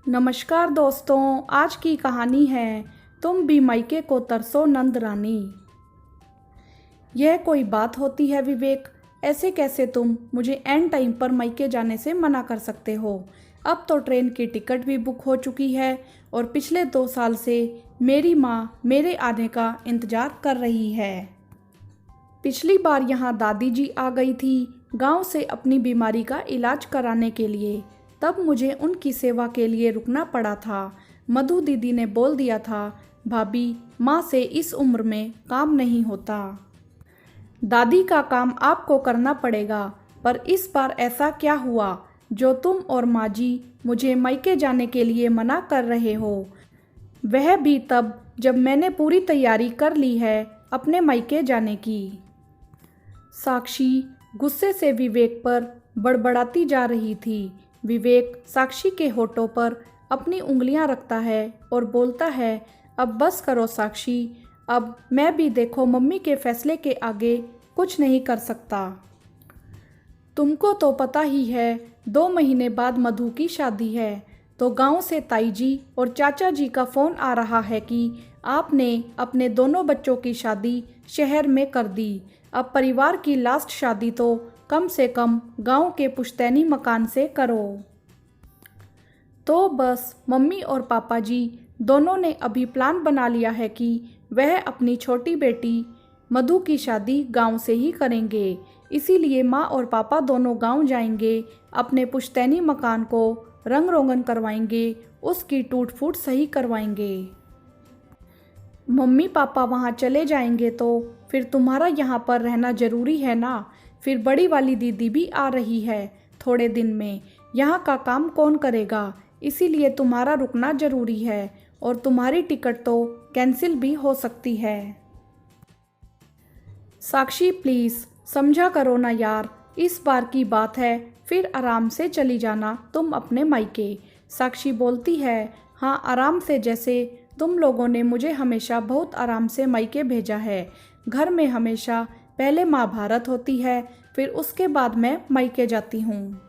नमस्कार दोस्तों, आज की कहानी है तुम भी मायके को तरसो नंद रानी। यह कोई बात होती है विवेक? ऐसे कैसे तुम मुझे एंड टाइम पर मायके जाने से मना कर सकते हो? अब तो ट्रेन की टिकट भी बुक हो चुकी है और पिछले 2 साल से मेरी माँ मेरे आने का इंतज़ार कर रही है। पिछली बार यहाँ दादी जी आ गई थी गांव से अपनी बीमारी का इलाज कराने के लिए, तब मुझे उनकी सेवा के लिए रुकना पड़ा था। मधु दीदी ने बोल दिया था, भाभी माँ से इस उम्र में काम नहीं होता, दादी का काम आपको करना पड़ेगा। पर इस बार ऐसा क्या हुआ जो तुम और माँ जी मुझे मायके जाने के लिए मना कर रहे हो? वह भी तब जब मैंने पूरी तैयारी कर ली है अपने मायके जाने की। साक्षी गुस्से से विवेक पर बड़बड़ाती जा रही थी। विवेक साक्षी के होठों पर अपनी उंगलियां रखता है और बोलता है, अब बस करो साक्षी, अब मैं भी देखो मम्मी के फैसले के आगे कुछ नहीं कर सकता। तुमको तो पता ही है 2 महीने बाद मधु की शादी है, तो गांव से ताई जी और चाचा जी का फ़ोन आ रहा है कि आपने अपने दोनों बच्चों की शादी शहर में कर दी। अब परिवार की लास्ट शादी तो कम से कम गांव के पुश्तैनी मकान से करो। तो बस मम्मी और पापा जी दोनों ने अभी प्लान बना लिया है कि वह अपनी छोटी बेटी मधु की शादी गांव से ही करेंगे। इसीलिए माँ और पापा दोनों गांव जाएंगे, अपने पुश्तैनी मकान को रंग रोगन करवाएंगे, उसकी टूट फूट सही करवाएंगे। मम्मी पापा वहाँ चले जाएंगे तो फिर तुम्हारा यहाँ पर रहना ज़रूरी है ना। फिर बड़ी वाली दीदी भी आ रही है थोड़े दिन में, यहाँ का काम कौन करेगा? इसीलिए तुम्हारा रुकना ज़रूरी है और तुम्हारी टिकट तो कैंसिल भी हो सकती है। साक्षी प्लीज़ समझा करो ना यार, इस बार की बात है, फिर आराम से चली जाना तुम अपने मायके। साक्षी बोलती है, हाँ आराम से, जैसे तुम लोगों ने मुझे हमेशा बहुत आराम से मायके भेजा है। घर में हमेशा पहले महाभारत होती है, फिर उसके बाद मैं मायके जाती हूँ।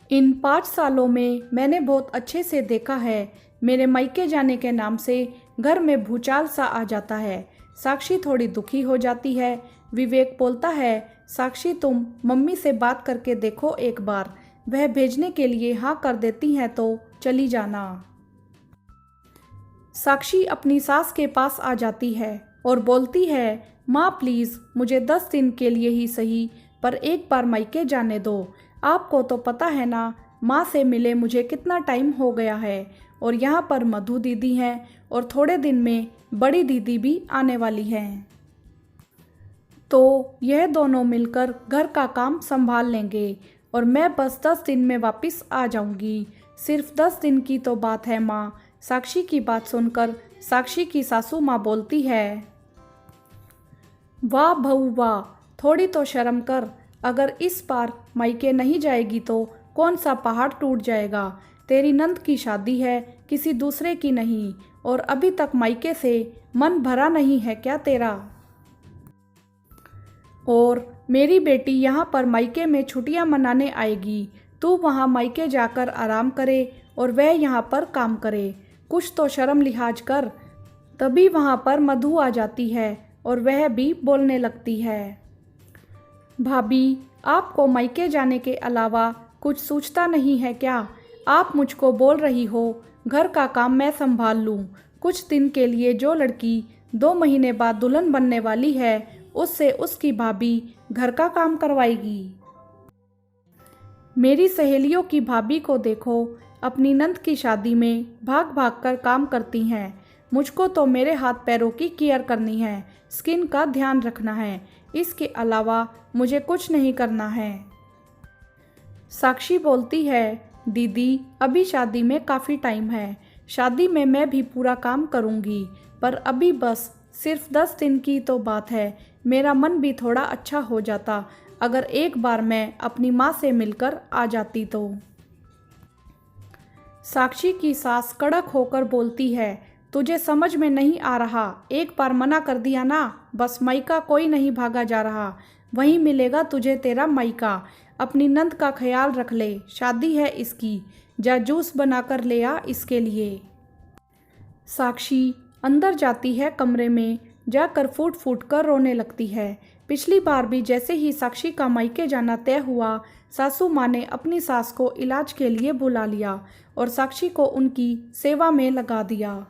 इन 5 सालों में मैंने बहुत अच्छे से देखा है, मेरे मायके जाने के नाम से घर में भूचाल सा आ जाता है। साक्षी थोड़ी दुखी हो जाती है। विवेक बोलता है, साक्षी तुम मम्मी से बात करके देखो एक बार, वह भेजने के लिए हाँ कर देती हैं तो चली जाना। साक्षी अपनी सास के पास आ जाती है और बोलती है, माँ प्लीज़ मुझे 10 दिन के लिए ही सही, पर एक बार मायके जाने दो। आपको तो पता है ना माँ से मिले मुझे कितना टाइम हो गया है, और यहाँ पर मधु दीदी हैं और थोड़े दिन में बड़ी दीदी भी आने वाली हैं, तो यह दोनों मिलकर घर का काम संभाल लेंगे और मैं बस 10 दिन में वापस आ जाऊंगी। सिर्फ 10 दिन की तो बात है माँ। साक्षी की बात सुनकर साक्षी की सासू माँ बोलती है, वाह बहू वाह, थोड़ी तो शर्म कर। अगर इस बार मायके नहीं जाएगी तो कौन सा पहाड़ टूट जाएगा? तेरी नंद की शादी है, किसी दूसरे की नहीं, और अभी तक मायके से मन भरा नहीं है क्या तेरा? और मेरी बेटी यहाँ पर मायके में छुट्टियाँ मनाने आएगी, तू वहाँ मायके जाकर आराम करे और वह यहाँ पर काम करे। कुछ तो शर्म लिहाज कर। तभी वहाँ पर मधु आ जाती है और वह भी बोलने लगती है, भाभी आपको मायके जाने के अलावा कुछ सूझता नहीं है क्या? आप मुझको बोल रही हो घर का काम मैं संभाल लूँ। कुछ दिन के लिए जो लड़की 2 महीने बाद दुल्हन बनने वाली है, उससे उसकी भाभी घर का काम करवाएगी। मेरी सहेलियों की भाभी को देखो, अपनी नंद की शादी में भाग भाग कर काम करती हैं। मुझको तो मेरे हाथ पैरों की केयर करनी है, स्किन का ध्यान रखना है, इसके अलावा मुझे कुछ नहीं करना है। साक्षी बोलती है, दीदी अभी शादी में काफ़ी टाइम है, शादी में मैं भी पूरा काम करूँगी, पर अभी बस सिर्फ 10 दिन की तो बात है। मेरा मन भी थोड़ा अच्छा हो जाता अगर एक बार मैं अपनी माँ से मिलकर आ जाती तो। साक्षी की सास कड़क होकर बोलती है, तुझे समझ में नहीं आ रहा? एक बार मना कर दिया ना, बस मायका कोई नहीं भागा जा रहा, वहीं मिलेगा तुझे तेरा मायका। अपनी नंद का ख्याल रख ले, शादी है इसकी, जा जूस बनाकर ले आ इसके लिए। साक्षी अंदर जाती है कमरे में, जाकर फूट फूट कर रोने लगती है। पिछली बार भी जैसे ही साक्षी का मायके जाना तय हुआ, सासू माँ ने अपनी सास को इलाज के लिए बुला लिया और साक्षी को उनकी सेवा में लगा दिया।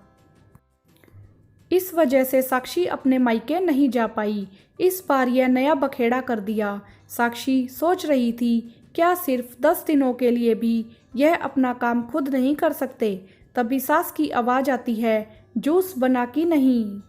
इस वजह से साक्षी अपने मायके नहीं जा पाई। इस बार यह नया बखेड़ा कर दिया। साक्षी सोच रही थी, क्या सिर्फ 10 दिनों के लिए भी यह अपना काम खुद नहीं कर सकते। तभी सास की आवाज़ आती है, जूस बना कि नहीं।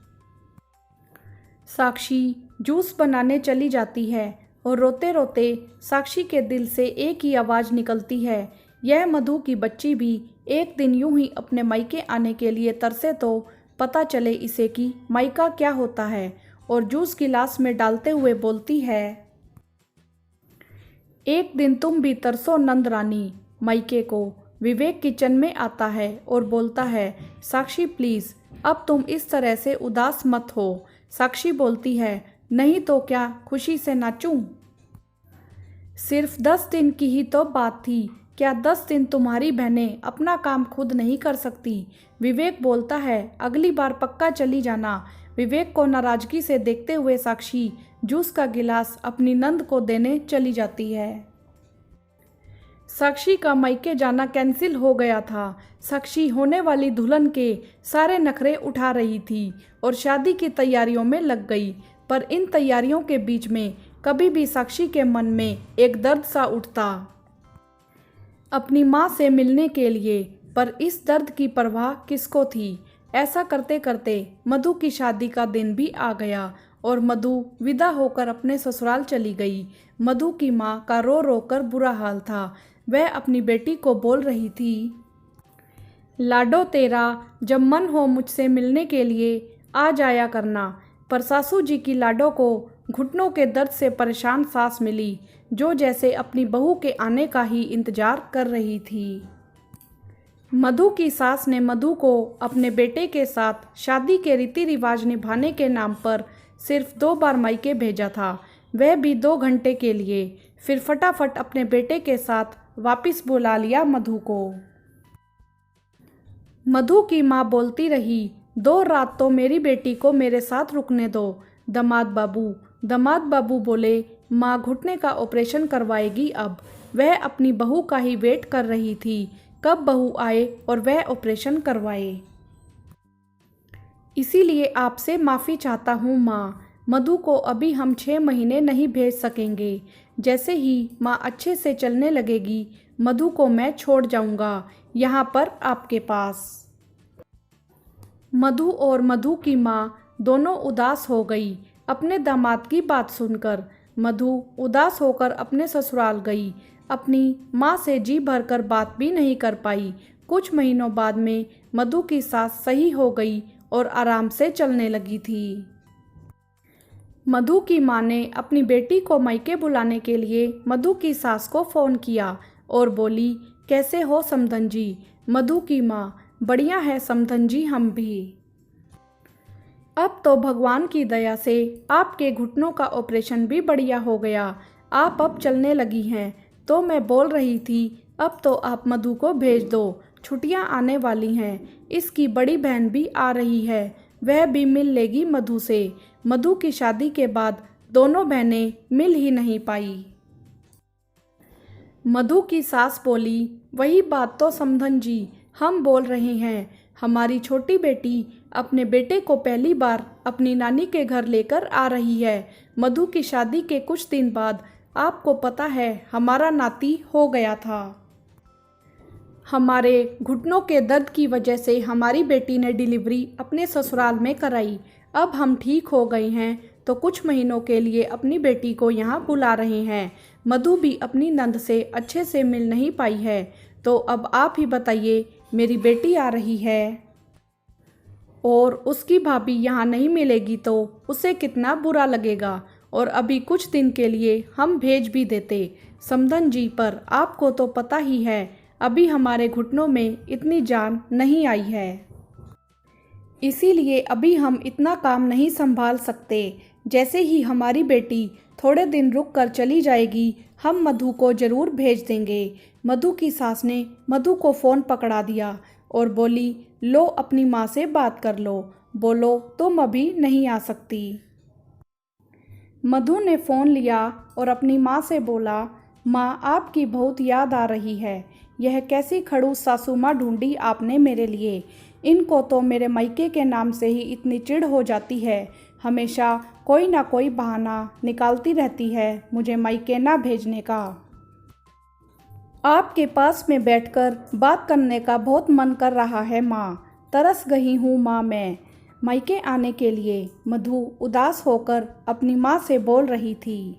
साक्षी जूस बनाने चली जाती है और रोते रोते साक्षी के दिल से एक ही आवाज़ निकलती है, यह मधु की बच्ची भी एक दिन यूं ही अपने मायके आने के लिए तरसे तो पता चले इसे कि मायका क्या होता है। और जूस गिलास में डालते हुए बोलती है, एक दिन तुम भी तरसो नंद रानी मायके को। विवेक किचन में आता है और बोलता है, साक्षी प्लीज़ अब तुम इस तरह से उदास मत हो। साक्षी बोलती है, नहीं तो क्या खुशी से नाचूं। सिर्फ 10 दिन की ही तो बात थी, क्या 10 दिन तुम्हारी बहनें अपना काम खुद नहीं कर सकती। विवेक बोलता है, अगली बार पक्का चली जाना। विवेक को नाराजगी से देखते हुए साक्षी जूस का गिलास अपनी नंद को देने चली जाती है। साक्षी का मायके जाना कैंसिल हो गया था। साक्षी होने वाली दुल्हन के सारे नखरे उठा रही थी और शादी की तैयारियों में लग गई। पर इन तैयारियों के बीच में कभी भी साक्षी के मन में एक दर्द सा उठता, अपनी माँ से मिलने के लिए। पर इस दर्द की परवाह किसको थी। ऐसा करते करते मधु की शादी का दिन भी आ गया और मधु विदा होकर अपने ससुराल चली गई। मधु की माँ का रो रो कर बुरा हाल था। वह अपनी बेटी को बोल रही थी, लाडो तेरा जब मन हो मुझसे मिलने के लिए आ जाया करना। पर सासू जी की लाडो को घुटनों के दर्द से परेशान सास मिली, जो जैसे अपनी बहू के आने का ही इंतजार कर रही थी। मधु की सास ने मधु को अपने बेटे के साथ शादी के रीति रिवाज निभाने के नाम पर सिर्फ 2 बार मायके भेजा था, वह भी 2 घंटे के लिए। फिर फटाफट अपने बेटे के साथ वापस बुला लिया मधु को। मधु की माँ बोलती रही, 2 रात तो मेरी बेटी को मेरे साथ रुकने दो। दामाद बाबू बोले, माँ घुटने का ऑपरेशन करवाएगी अब। वह अपनी बहू का ही वेट कर रही थी, कब बहू आए और वह ऑपरेशन करवाए। इसीलिए आपसे माफ़ी चाहता हूँ माँ। मधु को अभी हम 6 महीने नहीं भेज सकेंगे। जैसे ही माँ अच्छे से चलने लगेगी, मधु को मैं छोड़ जाऊँगा यहाँ पर आपके पास। मधु और मधु की माँ दोनों उदास हो गई अपने दामाद की बात सुनकर। मधु उदास होकर अपने ससुराल गई। अपनी माँ से जी भरकर बात भी नहीं कर पाई। कुछ महीनों बाद में मधु की सास सही हो गई और आराम से चलने लगी थी। मधु की माँ ने अपनी बेटी को मायके बुलाने के लिए मधु की सास को फ़ोन किया और बोली, कैसे हो समधन जी। मधु की माँ, बढ़िया है समधन जी हम भी। अब तो भगवान की दया से आपके घुटनों का ऑपरेशन भी बढ़िया हो गया, आप अब चलने लगी हैं। तो मैं बोल रही थी, अब तो आप मधु को भेज दो, छुट्टियां आने वाली हैं। इसकी बड़ी बहन भी आ रही है, वह भी मिल लेगी मधु से। मधु की शादी के बाद दोनों बहनें मिल ही नहीं पाई। मधु की सास बोली, वही बात तो समधन जी हम बोल रहे हैं। हमारी छोटी बेटी अपने बेटे को पहली बार अपनी नानी के घर लेकर आ रही है। मधु की शादी के कुछ दिन बाद आपको पता है हमारा नाती हो गया था। हमारे घुटनों के दर्द की वजह से हमारी बेटी ने डिलीवरी अपने ससुराल में कराई। अब हम ठीक हो गए हैं तो कुछ महीनों के लिए अपनी बेटी को यहाँ बुला रहे हैं। मधु भी अपनी नंद से अच्छे से मिल नहीं पाई है, तो अब आप ही बताइए, मेरी बेटी आ रही है और उसकी भाभी यहाँ नहीं मिलेगी तो उसे कितना बुरा लगेगा। और अभी कुछ दिन के लिए हम भेज भी देते समधन जी, पर आपको तो पता ही है अभी हमारे घुटनों में इतनी जान नहीं आई है, इसीलिए अभी हम इतना काम नहीं संभाल सकते। जैसे ही हमारी बेटी थोड़े दिन रुक कर चली जाएगी, हम मधु को ज़रूर भेज देंगे। मधु की सास ने मधु को फ़ोन पकड़ा दिया और बोली, लो अपनी माँ से बात कर लो, बोलो तुम अभी नहीं आ सकती। मधु ने फ़ोन लिया और अपनी माँ से बोला, माँ आपकी बहुत याद आ रही है। यह कैसी खड़ूस सासू माँ ढूंढी आपने मेरे लिए। इनको तो मेरे मायके के नाम से ही इतनी चिढ़ हो जाती है। हमेशा कोई ना कोई बहाना निकालती रहती है मुझे मायके ना भेजने का। आपके पास में बैठकर बात करने का बहुत मन कर रहा है माँ। तरस गई हूँ माँ मैं मायके आने के लिए। मधु उदास होकर अपनी माँ से बोल रही थी।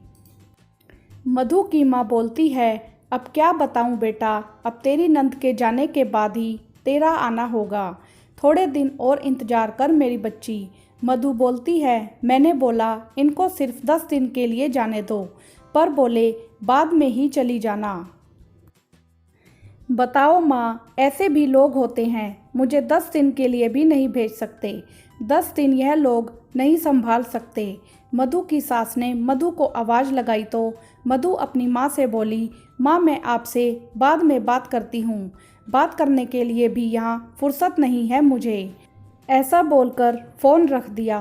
मधु की माँ बोलती है, अब क्या बताऊँ बेटा, अब तेरी नंद के जाने के बाद ही तेरा आना होगा। थोड़े दिन और इंतज़ार कर मेरी बच्ची। मधु बोलती है, मैंने बोला इनको सिर्फ 10 दिन के लिए जाने दो, पर बोले बाद में ही चली जाना। बताओ माँ, ऐसे भी लोग होते हैं, मुझे 10 दिन के लिए भी नहीं भेज सकते। 10 दिन यह लोग नहीं संभाल सकते। मधु की सास ने मधु को आवाज़ लगाई तो मधु अपनी माँ से बोली, माँ मैं आपसे बाद में बात करती हूँ, बात करने के लिए भी यहाँ फुर्सत नहीं है मुझे। ऐसा बोलकर फ़ोन रख दिया।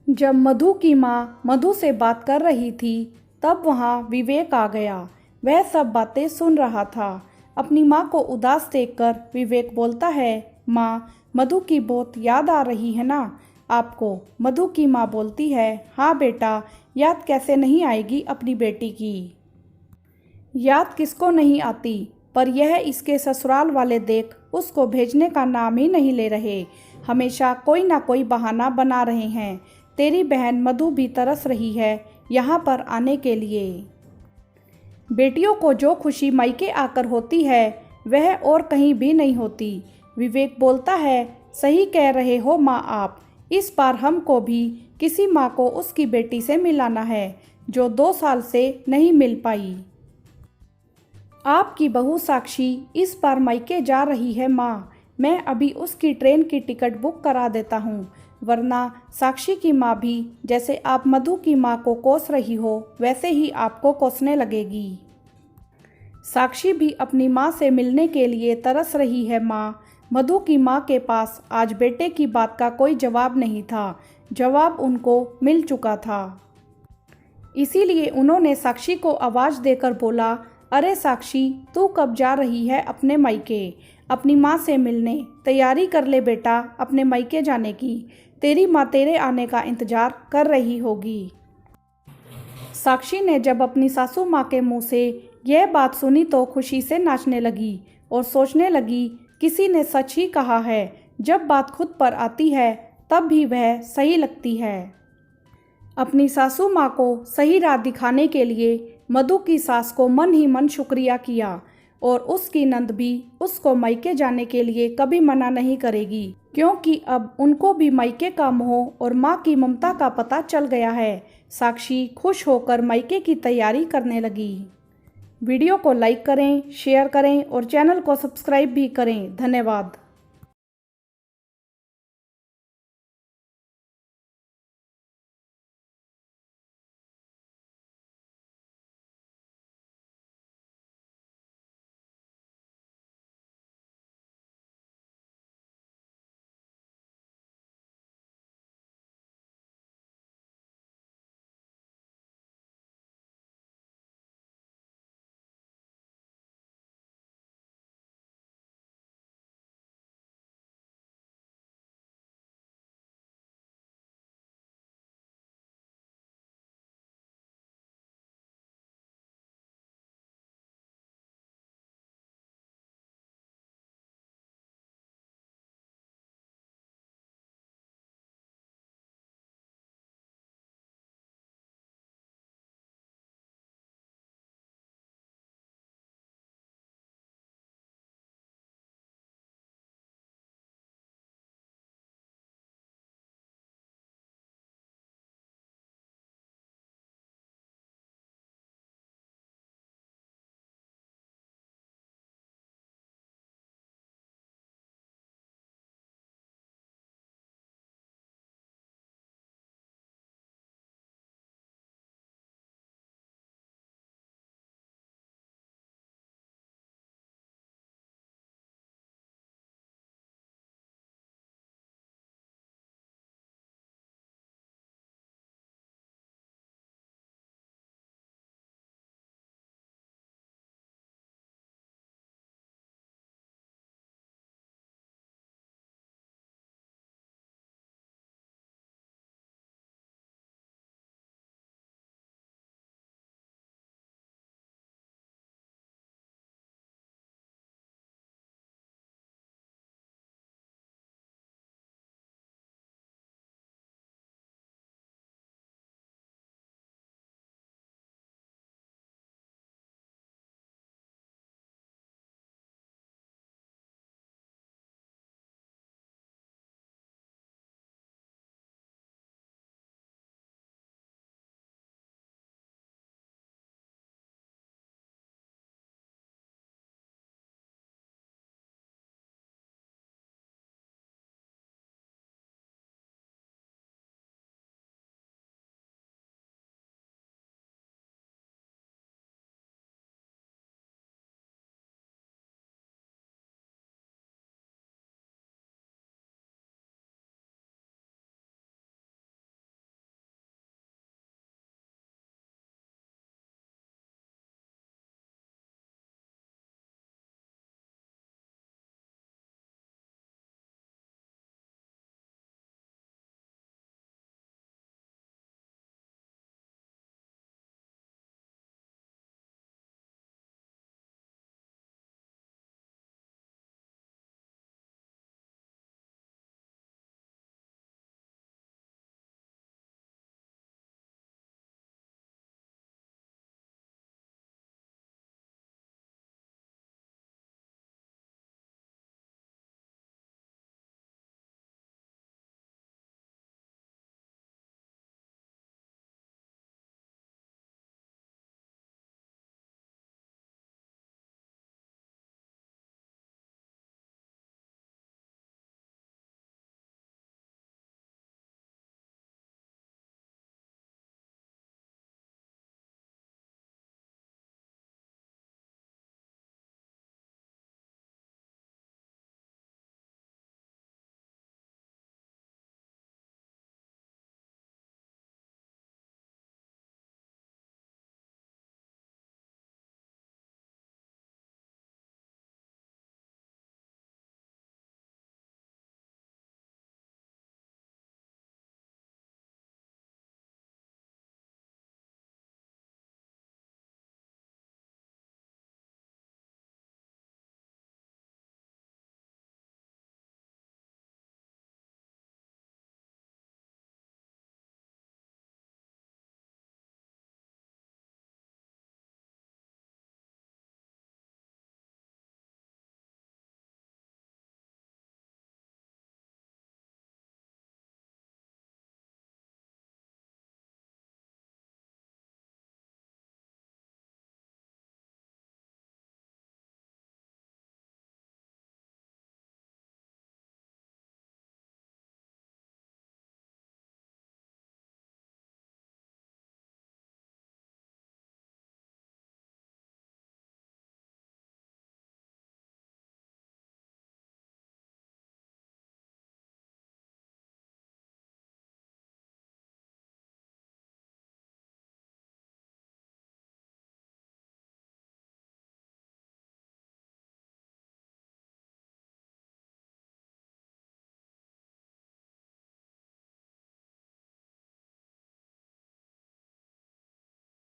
जब मधु की माँ मधु से बात कर रही थी तब वहाँ विवेक आ गया। वह सब बातें सुन रहा था। अपनी माँ को उदास देखकर विवेक बोलता है, माँ मधु की बहुत याद आ रही है ना आपको। मधु की माँ बोलती है, हाँ बेटा, याद कैसे नहीं आएगी अपनी बेटी की। याद किसको नहीं आती, पर यह इसके ससुराल वाले देख उसको भेजने का नाम ही नहीं ले रहे। हमेशा कोई ना कोई बहाना बना रहे हैं। तेरी बहन मधु भी तरस रही है यहाँ पर आने के लिए। बेटियों को जो खुशी मायके आकर होती है वह और कहीं भी नहीं होती। विवेक बोलता है, सही कह रहे हो माँ आप। इस बार हमको भी किसी माँ को उसकी बेटी से मिलाना है जो 2 साल से नहीं मिल पाई। आपकी बहू साक्षी इस बार मायके जा रही है माँ। मैं अभी उसकी ट्रेन की टिकट बुक करा देता हूँ, वरना साक्षी की माँ भी जैसे आप मधु की माँ को कोस रही हो वैसे ही आपको कोसने लगेगी। साक्षी भी अपनी माँ से मिलने के लिए तरस रही है माँ। मधु की माँ के पास आज बेटे की बात का कोई जवाब नहीं था। जवाब उनको मिल चुका था। इसीलिए उन्होंने साक्षी को आवाज़ देकर बोला, अरे साक्षी, तू कब जा रही है अपने मायके? अपनी माँ से मिलने तैयारी कर ले बेटा अपने मायके जाने की। तेरी माँ तेरे आने का इंतज़ार कर रही होगी। साक्षी ने जब अपनी सासू माँ के मुँह से यह बात सुनी तो खुशी से नाचने लगी और सोचने लगी, किसी ने सच ही कहा है, जब बात खुद पर आती है तब भी वह सही लगती है। अपनी सासू माँ को सही राह दिखाने के लिए मधु की सास को मन ही मन शुक्रिया किया और उसकी नंद भी उसको मायके जाने के लिए कभी मना नहीं करेगी, क्योंकि अब उनको भी मायके का मोह और माँ की ममता का पता चल गया है। साक्षी खुश होकर मायके की तैयारी करने लगी। वीडियो को लाइक करें, शेयर करें और चैनल को सब्सक्राइब भी करें। धन्यवाद।